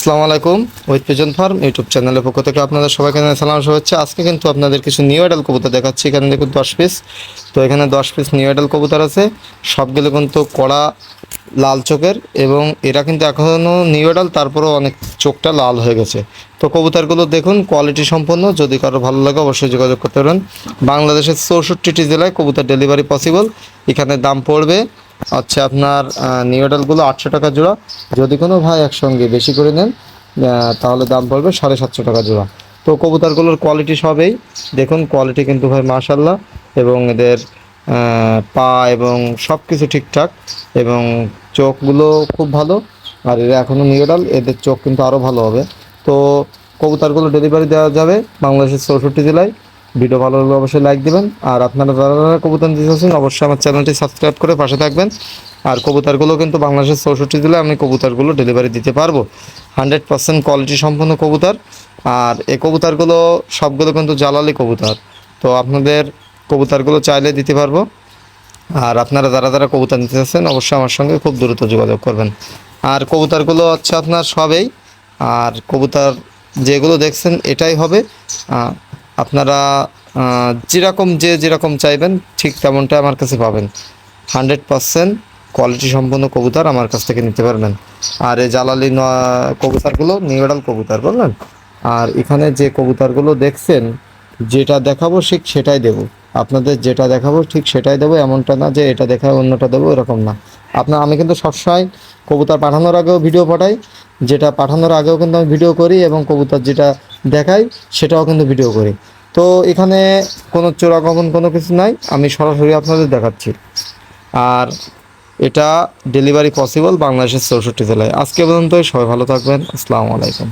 আসসালামু আলাইকুম। With pigeon farm YouTube চ্যানেলের পক্ষ থেকে আপনাদের সবাইকে সালাম শুভেচ্ছা। আজকে কিন্তু আপনাদের কিছু নিউ অ্যাডাল কবুতর দেখাচ্ছি। এখানে দেখুন 10 পিস। তো এখানে 10 পিস নিউ অ্যাডাল কবুতর আছে। সবগুলো কিন্তু কড়া লাল চোখের, এবং এরা কিন্তু এখনও নিউ অ্যাডাল, তারপরেও অনেক চোখটা লাল হয়ে গেছে। তো কবুতরগুলো দেখুন কোয়ালিটি সম্পন্ন। যদি কারো ভালো লাগে অবশ্যই যোগাযোগ করতে পারেন। বাংলাদেশের 64টি জেলায় কবুতর ডেলিভারি পসিবল। এখানে দাম পড়বে আচ্ছা আপনার নিউ অ্যাডালগুলো 800 টাকা জোড়া। যদি কোনো ভাই একসঙ্গে বেশি করে নেন তাহলে দাম পড়বে 750 টাকা জোড়া। তো কবুতরগুলোর কোয়ালিটি সবেই দেখুন, কোয়ালিটি কিন্তু ভাই মাশাল্লাহ, এবং এদের পা এবং সব কিছু ঠিকঠাক, এবং চোখগুলো খুব ভালো। আর এরা এখনও নিউ অ্যাডাল, এদের চোখ কিন্তু আরও ভালো হবে। তো কবুতরগুলো ডেলিভারি দেওয়া যাবে বাংলাদেশের 64 জেলায়। ভিডিও ভালো লাগলে অবশ্যই লাইক দিবেন। আর আপনারা যারা যারা কবুতর দিতেছেন অবশ্যই আমার চ্যানেলটি সাবস্ক্রাইব করে পাশে থাকবেন। আর কবুতরগুলো কিন্তু বাংলাদেশের 64 জেলায় আমি কবুতরগুলো ডেলিভারি দিতে পারবো। 100% কোয়ালিটি সম্পন্ন কবুতর। আর এই কবুতরগুলো সবগুলো কিন্তু জালালি কবুতর। তো আপনাদের কবুতরগুলো চাইলে দিতে পারবো। আর আপনারা যারা যারা কবুতর নিতে চাচ্ছেন অবশ্যই আমার সঙ্গে খুব দ্রুত যোগাযোগ করবেন। আর কবুতরগুলো হচ্ছে আপনার সবেই, আর কবুতর যেগুলো দেখছেন এটাই হবে। আপনারা যেরকম চাইবেন ঠিক তেমনটা আমার কাছে পাবেন। 100% কোয়ালিটি সম্পন্ন কবুতর আমার কাছ থেকে নিতে পারবেন। আর এই জালালি কবুতরগুলো নিউ অ্যাডাল কবুতর বললেন। আর এখানে যে কবুতরগুলো দেখছেন, যেটা দেখাবো ঠিক সেটাই দেবো। আপনাদের যেটা দেখাবো ঠিক সেটাই দেবো, এমনটা না যে এটা দেখায় অন্যটা দেবো, এরকম না। আমি কিন্তু সবসময় কবুতর পাঠানোর আগেও ভিডিও পাঠাই, যেটা পাঠানোর আগেও কিন্তু আমি ভিডিও করি, এবং কবুতর যেটা দেখাই সেটাও কিন্তু ভিডিও করি। তো এখানে কোনো চোরাগমন কোনো কিছু নাই, আমি সরাসরি আপনাদের দেখাচ্ছি। আর এটা ডেলিভারি পসিবল বাংলাদেশের 64 জেলায়। আজকে পর্যন্তই, সবাই ভালো থাকবেন। আসসালামু আলাইকুম।